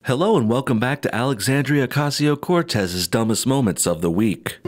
Hello and welcome back to Alexandria Ocasio-Cortez's Dumbest Moments of the Week.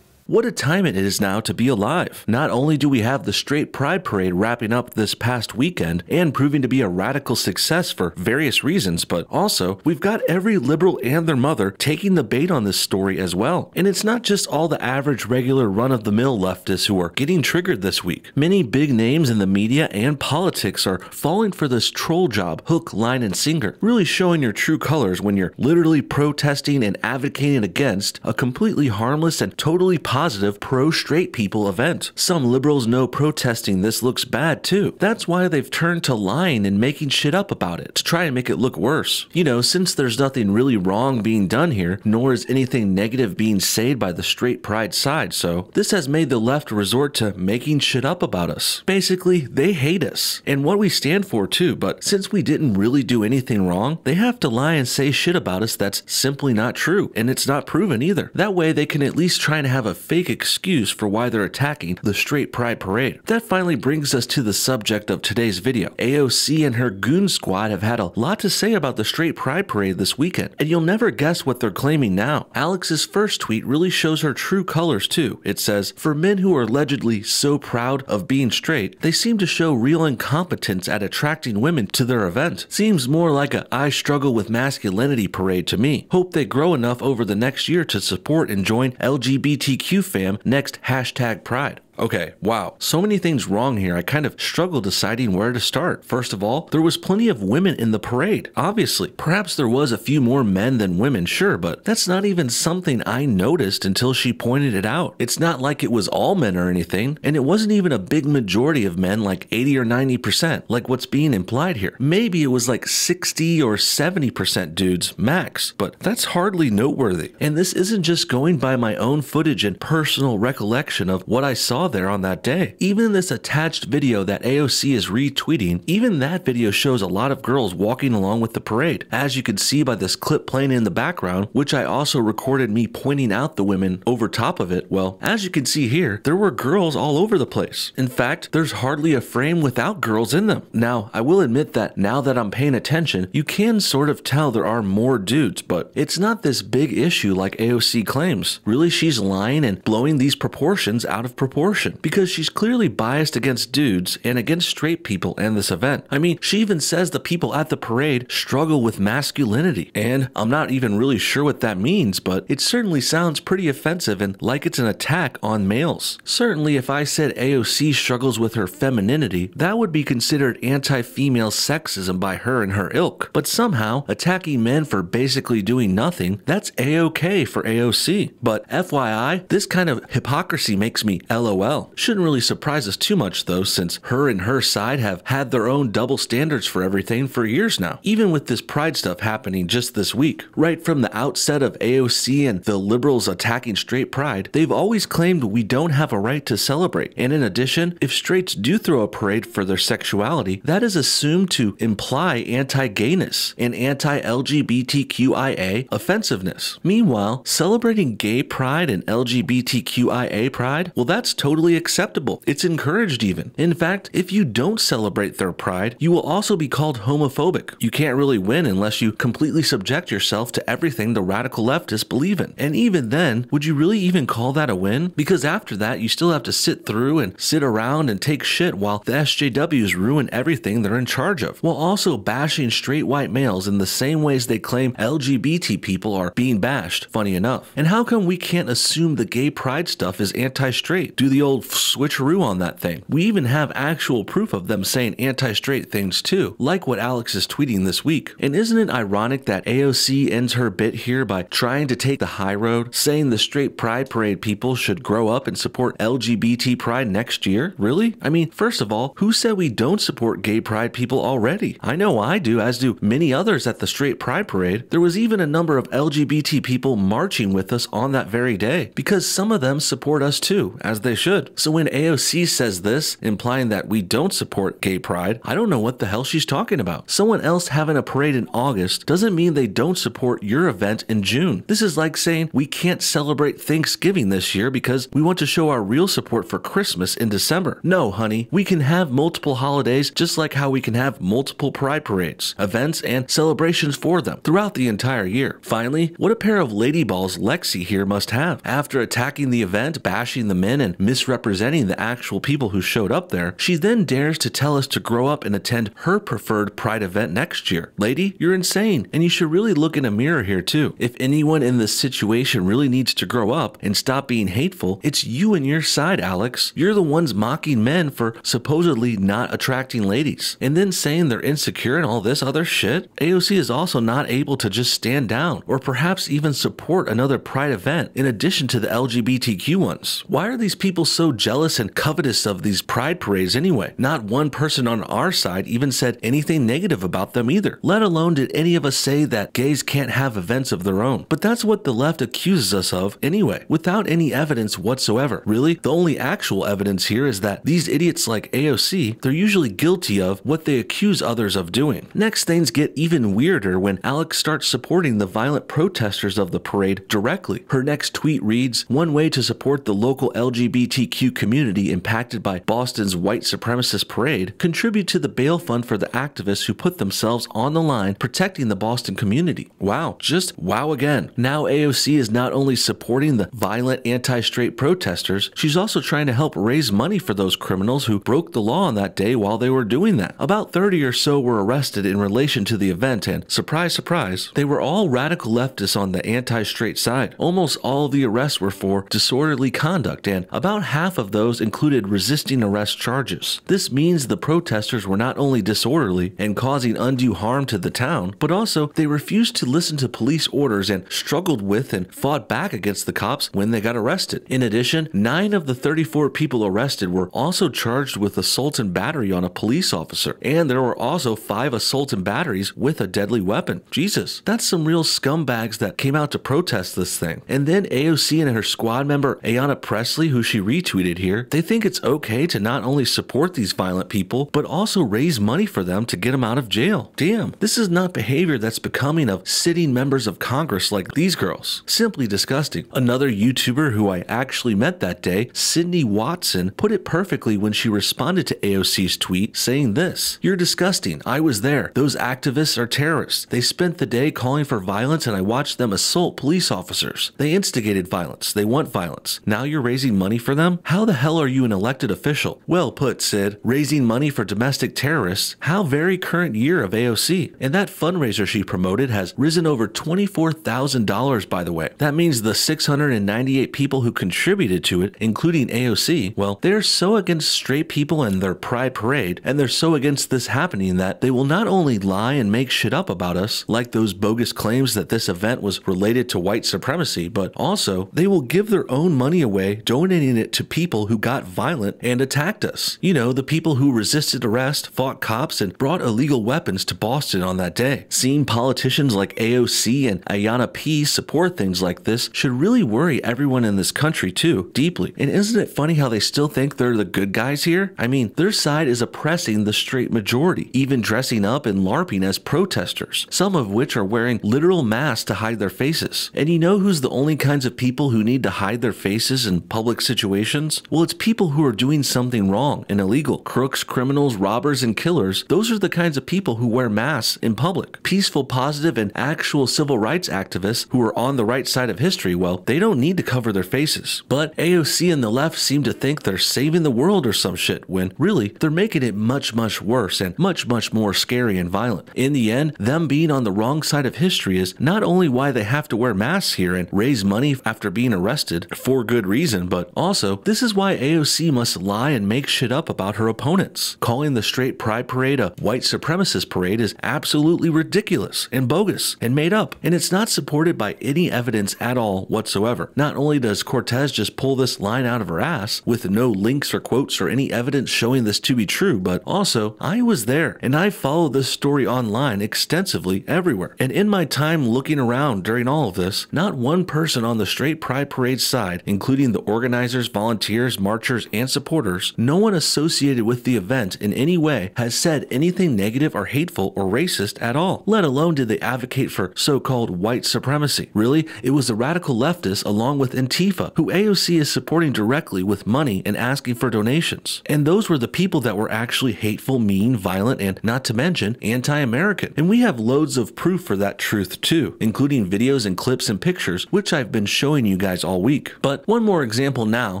What a time it is now to be alive. Not only do we have the Straight Pride Parade wrapping up this past weekend and proving to be a radical success for various reasons, but also we've got every liberal and their mother taking the bait on this story as well. And it's not just all the average regular run-of-the-mill leftists who are getting triggered this week. Many big names in the media and politics are falling for this troll job, hook, line, and sinker, really showing your true colors when you're literally protesting and advocating against a completely harmless and totally positive pro-straight people event. Some liberals know protesting this looks bad too. That's why they've turned to lying and making shit up about it, to try and make it look worse. You know, since there's nothing really wrong being done here, nor is anything negative being said by the straight pride side, so this has made the left resort to making shit up about us. Basically, they hate us, and what we stand for too, but since we didn't really do anything wrong, they have to lie and say shit about us that's simply not true, and it's not proven either. That way they can at least try and have a fake excuse for why they're attacking the Straight Pride Parade. That finally brings us to the subject of today's video. AOC and her goon squad have had a lot to say about the Straight Pride Parade this weekend, and you'll never guess what they're claiming now. Alex's first tweet really shows her true colors too. It says, "For men who are allegedly so proud of being straight, they seem to show real incompetence at attracting women to their event. Seems more like a I struggle with masculinity parade to me. Hope they grow enough over the next year to support and join LGBTQ fam next #Pride." Okay, wow. So many things wrong here, I kind of struggle deciding where to start. First of all, there was plenty of women in the parade, obviously. Perhaps there was a few more men than women, sure, but that's not even something I noticed until she pointed it out. It's not like it was all men or anything, and it wasn't even a big majority of men, like 80 or 90%, like what's being implied here. Maybe it was like 60 or 70% dudes, max, but that's hardly noteworthy. And this isn't just going by my own footage and personal recollection of what I saw there on that day. Even this attached video that AOC is retweeting, even that video shows a lot of girls walking along with the parade. As you can see by this clip playing in the background, which I also recorded me pointing out the women over top of it, well, as you can see here, there were girls all over the place. In fact, there's hardly a frame without girls in them. Now, I will admit that now that I'm paying attention, you can sort of tell there are more dudes, but it's not this big issue like AOC claims. Really, she's lying and blowing these proportions out of proportion, because she's clearly biased against dudes and against straight people and this event. I mean, she even says the people at the parade struggle with masculinity, and I'm not even really sure what that means, but it certainly sounds pretty offensive and like it's an attack on males. Certainly, if I said AOC struggles with her femininity, that would be considered anti-female sexism by her and her ilk, but somehow attacking men for basically doing nothing, that's A-okay for AOC. But FYI, this kind of hypocrisy makes me LOL. Shouldn't really surprise us too much though, since her and her side have had their own double standards for everything for years now, even with this pride stuff happening just this week. Right from the outset of AOC and the liberals attacking straight pride, they've always claimed we don't have a right to celebrate, and in addition, if straights do throw a parade for their sexuality, that is assumed to imply anti-gayness and anti-LGBTQIA offensiveness. Meanwhile, celebrating gay pride and LGBTQIA pride, well, that's totally acceptable. It's encouraged even. In fact, if you don't celebrate their pride, you will also be called homophobic. You can't really win unless you completely subject yourself to everything the radical leftists believe in. And even then, would you really even call that a win? Because after that, you still have to sit through and sit around and take shit while the SJWs ruin everything they're in charge of, while also bashing straight white males in the same ways they claim LGBT people are being bashed, funny enough. And how come we can't assume the gay pride stuff is anti-straight? Do the old switcheroo on that thing. We even have actual proof of them saying anti-straight things too, like what Alex is tweeting this week. And isn't it ironic that AOC ends her bit here by trying to take the high road, saying the straight pride parade people should grow up and support LGBT pride next year? Really? I mean, first of all, who said we don't support gay pride people already? I know I do, as do many others at the straight pride parade. There was even a number of LGBT people marching with us on that very day, because some of them support us too, as they should. should. So when AOC says this, implying that we don't support gay pride, I don't know what the hell she's talking about. Someone else having a parade in August doesn't mean they don't support your event in June. This is like saying we can't celebrate Thanksgiving this year because we want to show our real support for Christmas in December. No, honey, we can have multiple holidays just like how we can have multiple pride parades, events, and celebrations for them throughout the entire year. Finally, what a pair of lady balls Lexi here must have. After attacking the event, bashing the men, and misrepresenting the actual people who showed up there, she then dares to tell us to grow up and attend her preferred pride event next year. Lady, you're insane, and you should really look in a mirror here too. If anyone in this situation really needs to grow up and stop being hateful, it's you and your side, Alex. You're the ones mocking men for supposedly not attracting ladies, and then saying they're insecure and all this other shit. AOC is also not able to just stand down, or perhaps even support another pride event in addition to the LGBTQ ones. Why are these people so jealous and covetous of these pride parades anyway? Not one person on our side even said anything negative about them either, let alone did any of us say that gays can't have events of their own. But that's what the left accuses us of anyway, without any evidence whatsoever. Really, the only actual evidence here is that these idiots like AOC, they're usually guilty of what they accuse others of doing. Next, things get even weirder when Alex starts supporting the violent protesters of the parade directly. Her next tweet reads, "One way to support the local LGBTQ community impacted by Boston's white supremacist parade, contribute to the bail fund for the activists who put themselves on the line protecting the Boston community." Wow, just wow again. Now AOC is not only supporting the violent anti-straight protesters, she's also trying to help raise money for those criminals who broke the law on that day while they were doing that. About 30 or so were arrested in relation to the event, and surprise, surprise, they were all radical leftists on the anti-straight side. Almost all of the arrests were for disorderly conduct, and about half of those included resisting arrest charges. This means the protesters were not only disorderly and causing undue harm to the town, but also they refused to listen to police orders and struggled with and fought back against the cops when they got arrested. In addition, 9 of the 34 people arrested were also charged with assault and battery on a police officer, and there were also 5 assault and batteries with a deadly weapon. Jesus, that's some real scumbags that came out to protest this thing. And then AOC and her squad member Ayanna Pressley, who she retweeted here, they think it's okay to not only support these violent people, but also raise money for them to get them out of jail. Damn, this is not behavior that's becoming of sitting members of Congress like these girls. Simply disgusting. Another YouTuber who I actually met that day, Sydney Watson, put it perfectly when she responded to AOC's tweet saying this: "You're disgusting. I was there. Those activists are terrorists. They spent the day calling for violence and I watched them assault police officers. They instigated violence. They want violence. Now you're raising money for them? How the hell are you an elected official?" Well put, Sid. Raising money for domestic terrorists? How very current year of AOC. And that fundraiser she promoted has risen over $24,000, by the way. That means the 698 people who contributed to it, including AOC, well, they're so against straight people and their pride parade, and they're so against this happening that they will not only lie and make shit up about us, like those bogus claims that this event was related to white supremacy, but also they will give their own money away, donating it to people who got violent and attacked us. You know, the people who resisted arrest, fought cops, and brought illegal weapons to Boston on that day. Seeing politicians like AOC and Ayanna P support things like this should really worry everyone in this country too, deeply. And isn't it funny how they still think they're the good guys here? I mean, their side is oppressing the straight majority, even dressing up and LARPing as protesters, some of which are wearing literal masks to hide their faces. And you know who's the only kinds of people who need to hide their faces in public situations? Well, it's people who are doing something wrong and illegal. Crooks, criminals, robbers, and killers, those are the kinds of people who wear masks in public. Peaceful, positive, and actual civil rights activists who are on the right side of history, well, they don't need to cover their faces. But AOC and the left seem to think they're saving the world or some shit, when really, they're making it much, much worse and much, much more scary and violent. In the end, them being on the wrong side of history is not only why they have to wear masks here and raise money after being arrested for good reason, but also, this is why AOC must lie and make shit up about her opponents. Calling the straight pride parade a white supremacist parade is absolutely ridiculous and bogus and made up, and it's not supported by any evidence at all whatsoever. Not only does Cortez just pull this line out of her ass with no links or quotes or any evidence showing this to be true, but also, I was there and I followed this story online extensively everywhere. And in my time looking around during all of this, not one person on the straight pride parade side, including the organizers, volunteers, marchers, and supporters, no one associated with the event in any way has said anything negative or hateful or racist at all, let alone did they advocate for so-called white supremacy. Really, it was the radical leftists along with Antifa, who AOC is supporting directly with money and asking for donations. And those were the people that were actually hateful, mean, violent, and not to mention anti-American. And we have loads of proof for that truth too, including videos and clips and pictures, which I've been showing you guys all week. But one more example now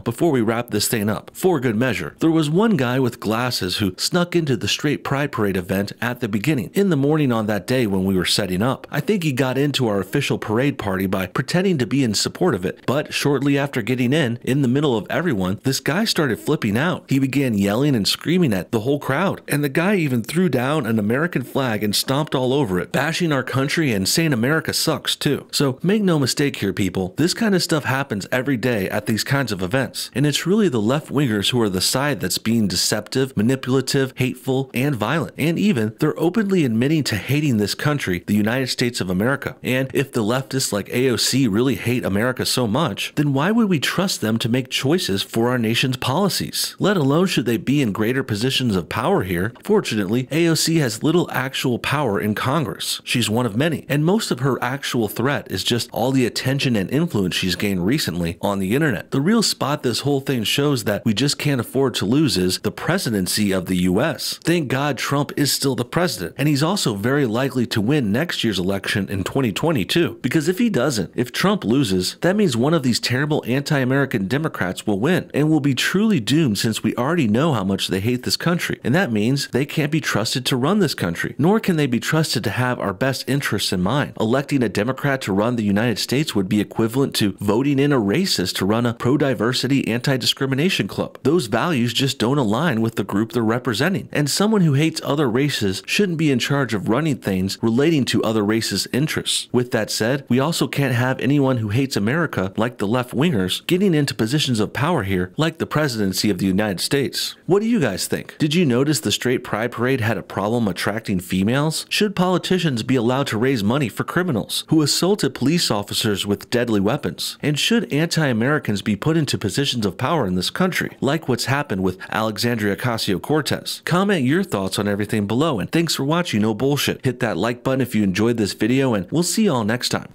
before we wrap this thing up. For good measure, there was one guy with glasses who snuck into the Straight Pride Parade event at the beginning, in the morning on that day when we were setting up. I think he got into our official parade party by pretending to be in support of it, but shortly after getting in the middle of everyone, this guy started flipping out. He began yelling and screaming at the whole crowd, and the guy even threw down an American flag and stomped all over it, bashing our country and saying America sucks too. So make no mistake here, people, this kind of stuff happens every day at these kinds of events, and it's really the left-wingers who are the side that's being deceptive, manipulative, hateful, and violent, and even they're openly admitting to hating this country, the United States of America. And if the leftists like AOC really hate America so much, then why would we trust them to make choices for our nation's policies? Let alone should they be in greater positions of power here. Fortunately, AOC has little actual power in Congress. She's one of many, and most of her actual threat is just all the attention and influence she's gained recently on the internet. The real spot this whole thing shows that we just can't afford to lose is the presidency of the US. Thank God Trump is still the president, and he's also very likely to win next year's election in 2022, because if he doesn't, if Trump loses, that means one of these terrible anti-American Democrats will win, and will be truly doomed since we already know how much they hate this country, and that means they can't be trusted to run this country, nor can they be trusted to have our best interests in mind. Electing a Democrat to run the United States would be equivalent to voting in a racist to run a pro-diversity anti-discrimination club. Those values just don't align with the group they're representing, and someone who hates other races shouldn't be in charge of running things relating to other races' interests. With that said, we also can't have anyone who hates America, like the left-wingers, getting into positions of power here, like the presidency of the United States. What do you guys think? Did you notice the Straight Pride Parade had a problem attracting females? Should politicians be allowed to raise money for criminals who assaulted police officers with deadly weapons? And should anti-Americans be put into positions of power in this country, like what's happened with Alexandria Ocasio-Cortez? Comment your thoughts on everything below, and thanks for watching No Bullshit. Hit that like button if you enjoyed this video, and we'll see y'all next time.